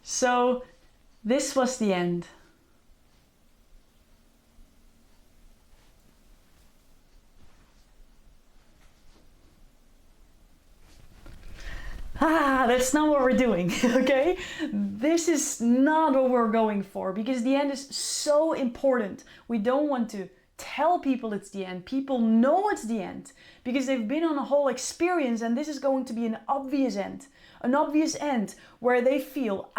So this was the end. That's not what we're doing, okay? This is not what we're going for, because the end is so important. We don't want to tell people it's the end. People know it's the end because they've been on a whole experience, and this is going to be an obvious end. An obvious end where they feel,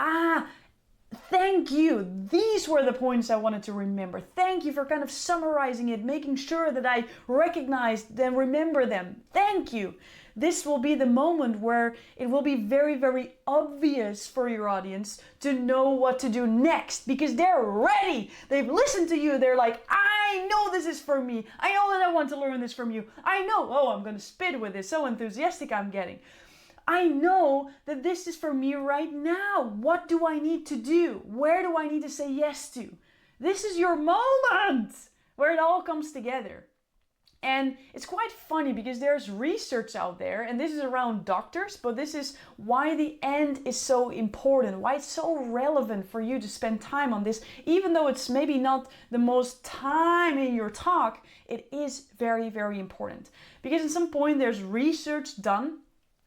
thank you. These were the points I wanted to remember. Thank you for kind of summarizing it, making sure that I recognized and remember them. Thank you. This will be the moment where it will be very, very obvious for your audience to know what to do next, because they're ready. They've listened to you. They're like, I know this is for me. I know that I want to learn this from you. I know, I'm going to spit with this. So enthusiastic I'm getting. I know that this is for me right now. What do I need to do? Where do I need to say yes to? This is your moment where it all comes together. And it's quite funny because there's research out there, and this is around doctors, but this is why the end is so important, why it's so relevant for you to spend time on this. Even though it's maybe not the most time in your talk, it is very, very important. Because at some point there's research done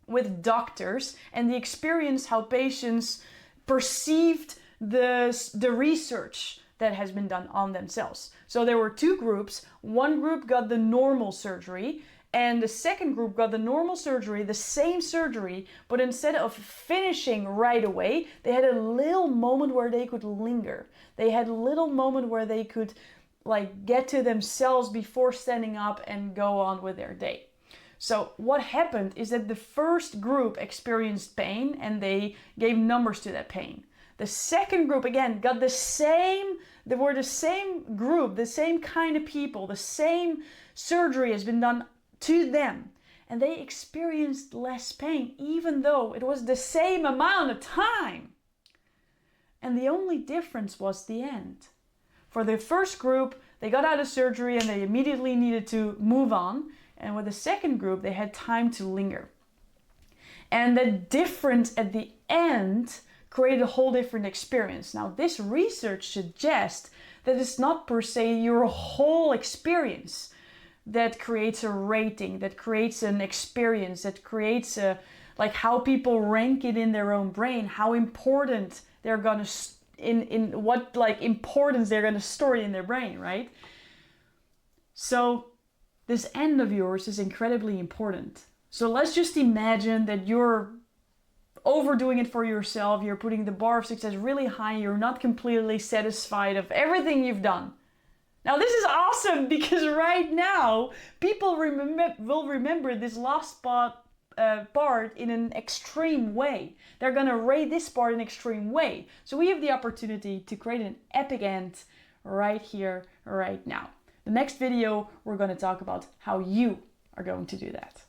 with doctors and the experience how patients perceived the research that has been done on themselves. So there were two groups. One group got the normal surgery, and the second group got the normal surgery, the same surgery, but instead of finishing right away, they had a little moment where they could linger. They had a little moment where they could get to themselves before standing up and go on with their day. So what happened is that the first group experienced pain, and they gave numbers to that pain. The second group, again, got they were the same group, the same kind of people, the same surgery has been done to them. And they experienced less pain, even though it was the same amount of time. And the only difference was the end. For the first group, they got out of surgery and they immediately needed to move on. And with the second group, they had time to linger. And the difference at the end create a whole different experience. Now, this research suggests that it's not per se your whole experience that creates a rating, that creates an experience, that creates how people rank it in their own brain, how important they're gonna in what importance they're gonna store it in their brain, right? So this end of yours is incredibly important. So let's just imagine that you're overdoing it for yourself, you're putting the bar of success really high, you're not completely satisfied of everything you've done. Now this is awesome, because right now people will remember this last part in an extreme way. They're gonna rate this part in an extreme way. So we have the opportunity to create an epic end right here, right now. The next video, we're gonna talk about how you are going to do that.